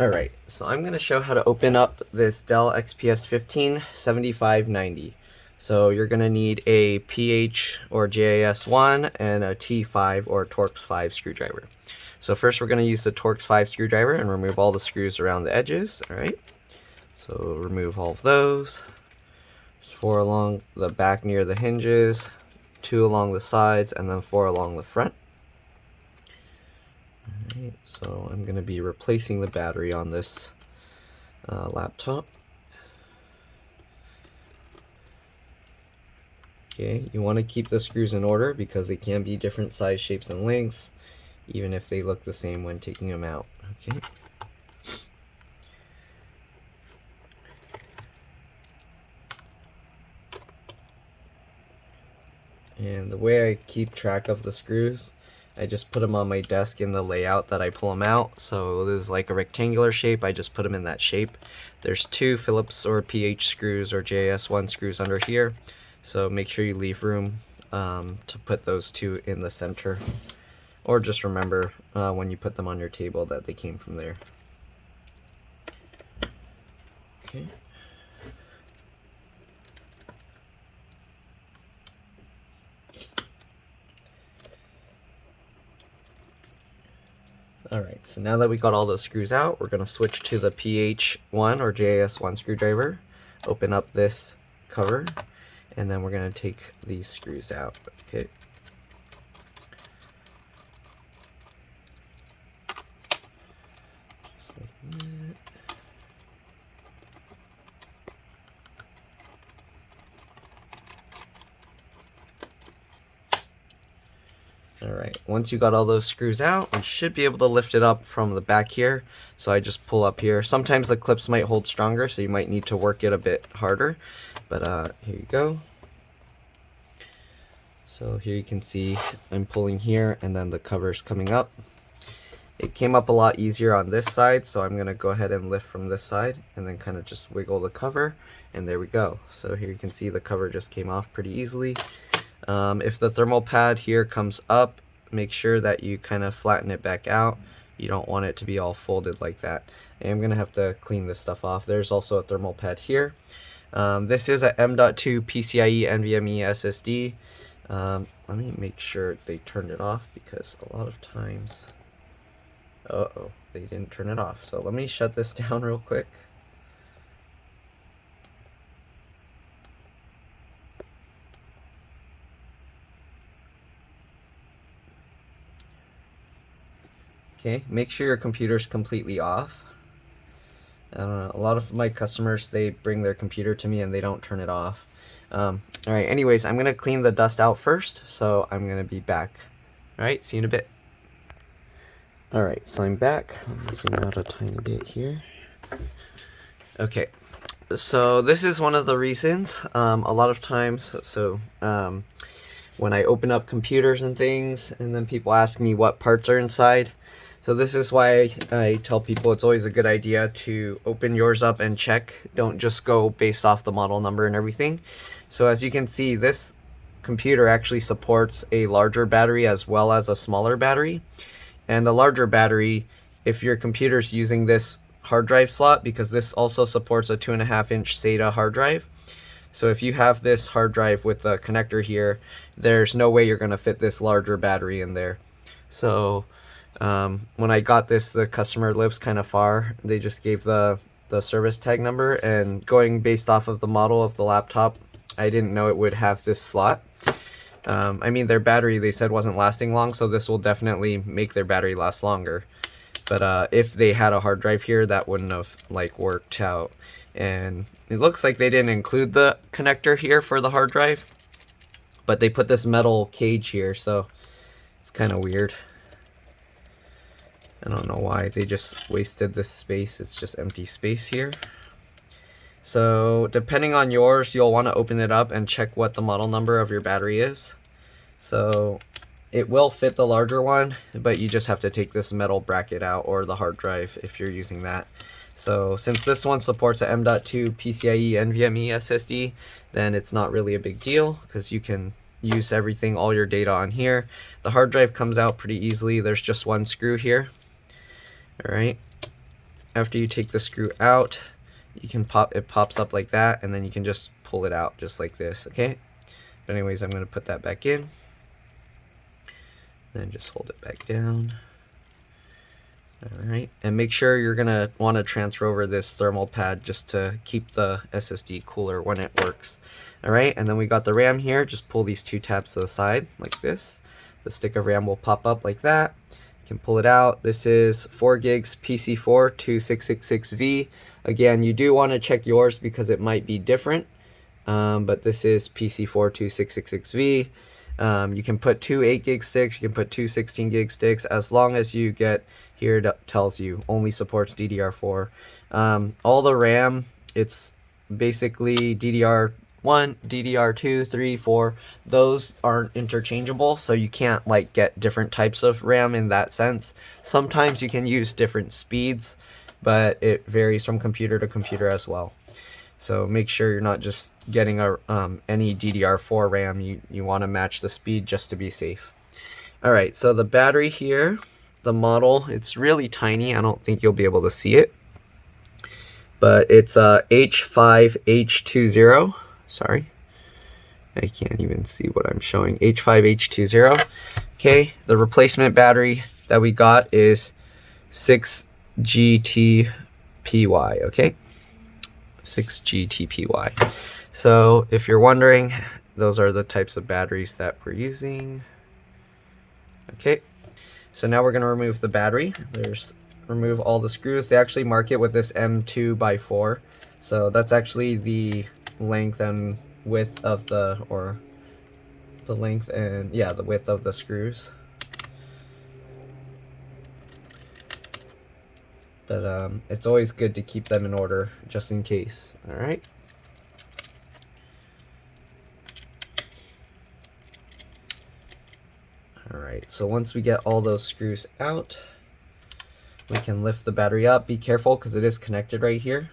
Alright, so I'm going to show how to open up this Dell XPS 157590. So you're going to need a PH or JAS1 and a T5 or Torx 5 screwdriver. So first we're going to use the Torx 5 screwdriver and remove all the screws around the edges. Alright, so remove all of those. 4 along the back near the hinges, 2 along the sides, and then 4 along the front. Alright, so I'm going to be replacing the battery on this laptop. Okay, you want to keep the screws in order because they can be different size, shapes, and lengths, even if they look the same when taking them out. Okay. And the way I keep track of the screws, I just put them on my desk in the layout that I pull them out. So this is like a rectangular shape, I just put them in that shape. There's 2 Phillips or PH screws or JS1 screws under here. So make sure you leave room to put those 2 in the center. Or just remember when you put them on your table that they came from there. Okay. Alright, so now that we got all those screws out, we're going to switch to the PH1 or JS1 screwdriver, open up this cover, and then we're going to take these screws out. Okay. Just like that. Alright, once you got all those screws out, you should be able to lift it up from the back here. So I just pull up here. Sometimes the clips might hold stronger, so you might need to work it a bit harder. But here you go. So here you can see I'm pulling here and then the cover's coming up. It came up a lot easier on this side, so I'm going to go ahead and lift from this side and then kind of just wiggle the cover, and there we go. So here you can see the cover just came off pretty easily. If the thermal pad here comes up, make sure that you kind of flatten it back out. You don't want it to be all folded like that. And I'm going to have to clean this stuff off. There's also a thermal pad here. This is a M.2 PCIe NVMe SSD. Let me make sure they turned it off because a lot of times... Uh-oh, they didn't turn it off. So let me shut this down real quick. Okay, make sure your computer's completely off. I don't know, a lot of my customers, they bring their computer to me and they don't turn it off. Alright, anyways, I'm going to clean the dust out first, so I'm going to be back. Alright, see you in a bit. Alright, so I'm back. Let me zoom out a tiny bit here. Okay, so this is one of the reasons, a lot of times, when I open up computers and things, and then people ask me what parts are inside. So this is why I tell people it's always a good idea to open yours up and check. Don't just go based off the model number and everything. So as you can see, this computer actually supports a larger battery as well as a smaller battery. And the larger battery, if your computer's using this hard drive slot, because this also supports a 2.5-inch SATA hard drive. So if you have this hard drive with the connector here, there's no way you're going to fit this larger battery in there. So when I got this, the customer lives kind of far. They just gave the service tag number, and going based off of the model of the laptop, I didn't know it would have this slot. I mean, their battery, they said, wasn't lasting long, so this will definitely make their battery last longer. But if they had a hard drive here, that wouldn't have worked out. And it looks like they didn't include the connector here for the hard drive, but they put this metal cage here, so it's kind of weird. I don't know why they just wasted this space. It's just empty space here. So depending on yours, you'll want to open it up and check what the model number of your battery is. So it will fit the larger one, but you just have to take this metal bracket out, or the hard drive if you're using that. So since this one supports a M.2 PCIe NVMe SSD, then it's not really a big deal because you can use everything, all your data on here. The hard drive comes out pretty easily. There's just one screw here. Alright. after you take the screw out, you can it pops up like that, and then you can just pull it out just like this, okay? But anyways, I'm going to put that back in. Then just hold it back down. Alright, and make sure you're going to want to transfer over this thermal pad just to keep the SSD cooler when it works. Alright, and then we got the RAM here. Just pull these two tabs to the side like this. The stick of RAM will pop up like that. You can pull it out. This is 4 gigs PC4 2666V. Again, you do want to check yours because it might be different, but this is PC4 2666V. You can put 2 8 gig sticks, you can put 2 16 gig sticks, as long as you get, here it tells you only supports DDR4. All the RAM, it's basically DDR1, DDR2, 3, 4, those aren't interchangeable, so you can't like get different types of RAM in that sense. Sometimes you can use different speeds, but it varies from computer to computer as well. So make sure you're not just getting a any DDR4 RAM. You want to match the speed just to be safe. Alright, so the battery here, the model, it's really tiny. I don't think you'll be able to see it. But it's H5H20. Sorry. I can't even see what I'm showing. H5H20. Okay, the replacement battery that we got is 6GTPY, okay? 6GTPY. So if you're wondering, those are the types of batteries that we're using. Okay, so now we're going to remove the battery. Remove all the screws. They actually mark it with this M2x4. So that's actually the length and width of the, or the length and, yeah, the width of the screws. But it's always good to keep them in order just in case. All right. All right, so once we get all those screws out, we can lift the battery up. Be careful because it is connected right here.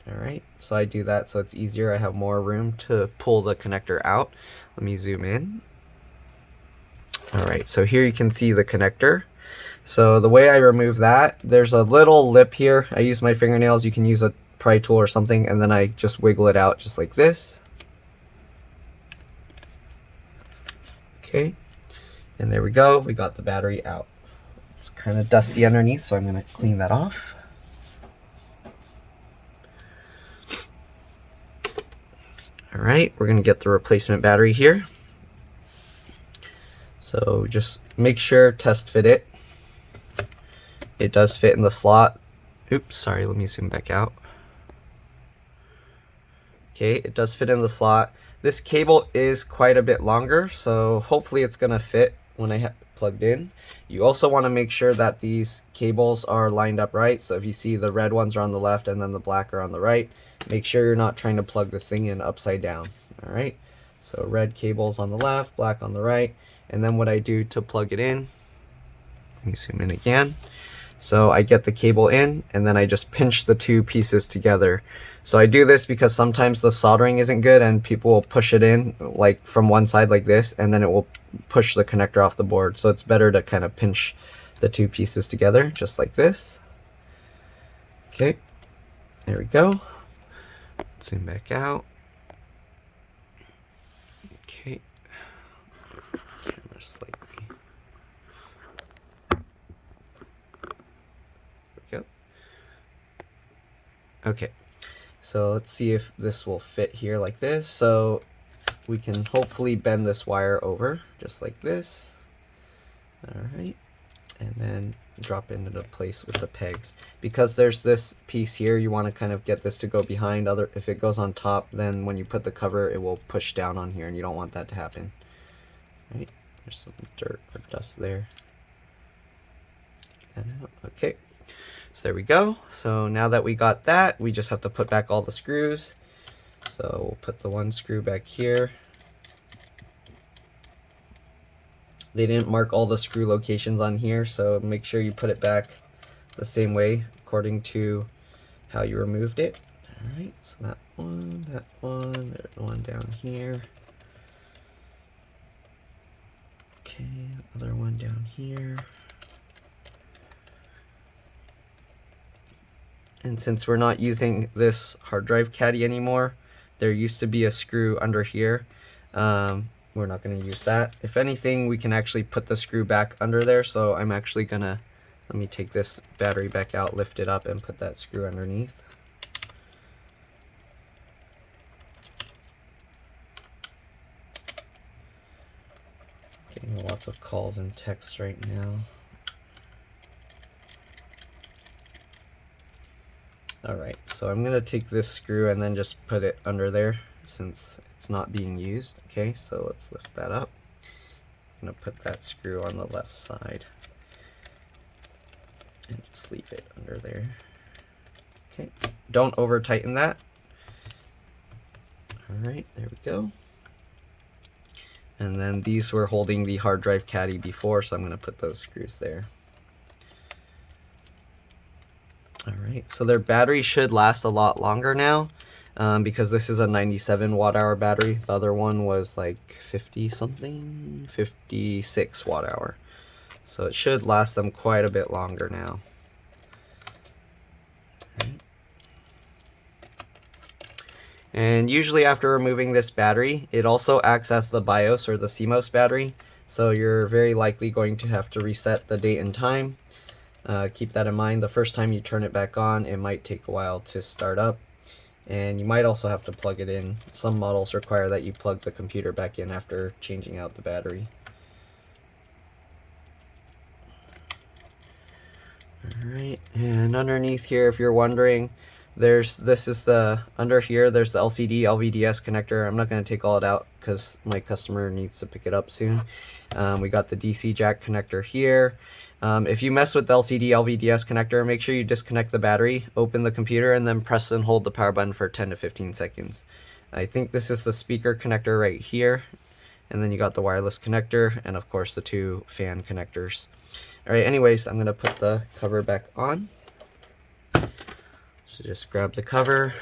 All right, so I do that so it's easier. I have more room to pull the connector out. Let me zoom in. All right, so here you can see the connector. So the way I remove that, there's a little lip here. I use my fingernails. You can use a pry tool or something, and then I just wiggle it out just like this. Okay, and there we go. We got the battery out. It's kind of dusty underneath, so I'm going to clean that off. All right, we're going to get the replacement battery here. So just make sure, test fit it. It does fit in the slot. Oops, sorry, let me zoom back out. Okay, it does fit in the slot. This cable is quite a bit longer, so hopefully it's going to fit when I have it plugged in. You also want to make sure that these cables are lined up right. So if you see the red ones are on the left and then the black are on the right, make sure you're not trying to plug this thing in upside down. All right, so red cables on the left, black on the right. And then what I do to plug it in, let me zoom in again. So I get the cable in, and then I just pinch the two pieces together. So I do this because sometimes the soldering isn't good and people will push it in like from one side like this, and then it will push the connector off the board. So it's better to kind of pinch the two pieces together just like this. Okay, there we go. Zoom back out. Okay, camera slightly. Okay, so let's see if this will fit here like this. So we can hopefully bend this wire over just like this. All right, and then drop it into place with the pegs. Because there's this piece here, you want to kind of get this to go behind. If it goes on top, then when you put the cover, it will push down on here, and you don't want that to happen. All right, there's some dirt or dust there. Okay. So there we go. So now that we got that, we just have to put back all the screws. So we'll put the one screw back here. They didn't mark all the screw locations on here, so make sure you put it back the same way according to how you removed it. All right, so that one, there's one down here. Okay, other one down here. And since we're not using this hard drive caddy anymore, there used to be a screw under here. We're not going to use that. If anything, we can actually put the screw back under there. So I'm actually going to, let me take this battery back out, lift it up, and put that screw underneath. Getting lots of calls and texts right now. Alright, so I'm going to take this screw and then just put it under there since it's not being used. Okay, so let's lift that up. I'm going to put that screw on the left side and just leave it under there. Okay, don't over tighten that. Alright, there we go. And then these were holding the hard drive caddy before, so I'm going to put those screws there. Alright, so their battery should last a lot longer now because this is a 97 watt hour battery. The other one was like 50 something, 56 watt hour. So it should last them quite a bit longer now. And usually after removing this battery, it also acts as the BIOS or the CMOS battery. So you're very likely going to have to reset the date and time. Keep that in mind. The first time you turn it back on, it might take a while to start up. And you might also have to plug it in. Some models require that you plug the computer back in after changing out the battery. Alright, and underneath here, if you're wondering, this is the, under here, there's the LCD LVDS connector. I'm not going to take all it out because my customer needs to pick it up soon. We got the DC jack connector here. If you mess with the LCD LVDS connector, make sure you disconnect the battery, open the computer, and then press and hold the power button for 10 to 15 seconds. I think this is the speaker connector right here. And then you got the wireless connector, and of course the two fan connectors. Alright, anyways, I'm going to put the cover back on. So just grab the cover.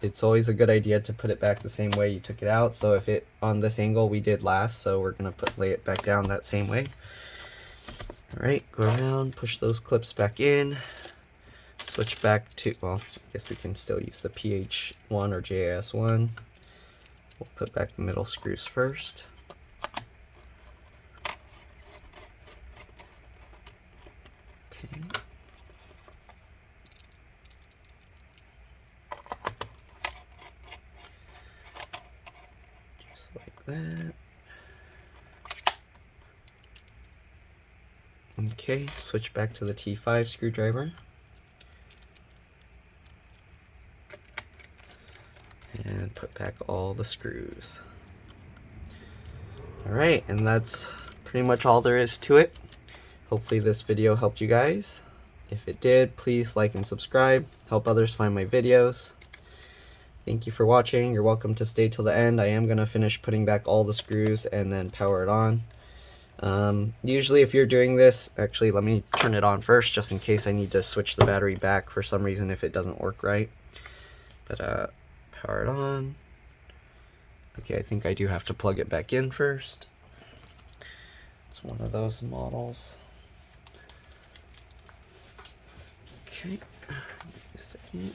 It's always a good idea to put it back the same way you took it out. So if it on this angle we did last, so we're going to lay it back down that same way. Alright, go around, push those clips back in. Switch back to, well, I guess we can still use the PH1 or JIS1. We'll put back the middle screws first. Okay. Just like that. Okay, switch back to the T5 screwdriver. And put back all the screws. Alright, and that's pretty much all there is to it. Hopefully this video helped you guys. If it did, please like and subscribe. Help others find my videos. Thank you for watching. You're welcome to stay till the end. I am going to finish putting back all the screws and then power it on. Usually if you're doing this, actually let me turn it on first just in case I need to switch the battery back for some reason if it doesn't work right. But power it on. Okay, I think I do have to plug it back in first. It's one of those models. Okay, give me a second.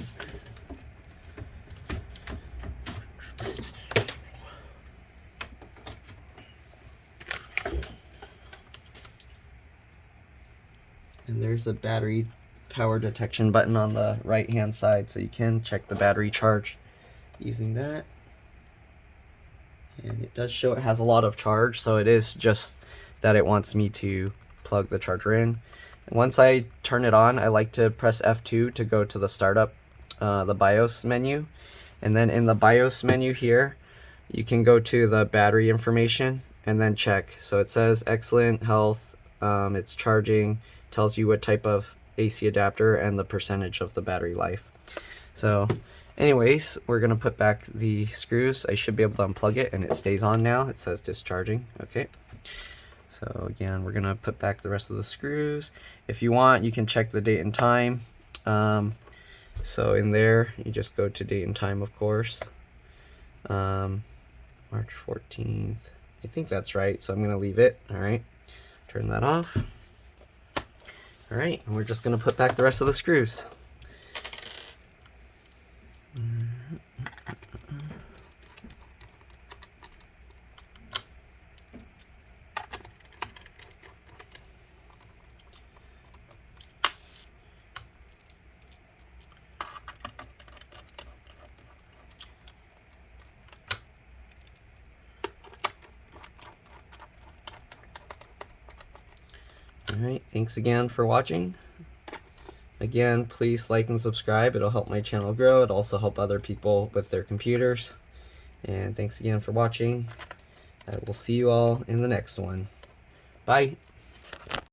And there's a battery power detection button on the right hand side, so you can check the battery charge using that. And it does show it has a lot of charge, so it is just that it wants me to plug the charger in. And once I turn it on, I like to press F2 to go to the startup, the BIOS menu. And then in the BIOS menu here, you can go to the battery information and then check. So it says excellent health, it's charging, tells you what type of AC adapter and the percentage of the battery life. So anyways, we're going to put back the screws. I should be able to unplug it and it stays on now. It says discharging. Okay. So again, we're going to put back the rest of the screws. If you want, you can check the date and time. So in there, you just go to date and time, of course. March 14th. I think that's right, so I'm going to leave it. All right. Turn that off. All right, and we're just going to put back the rest of the screws. Alright, thanks again for watching. Again, please like and subscribe. It'll help my channel grow. It'll also help other people with their computers. And thanks again for watching. I will see you all in the next one. Bye!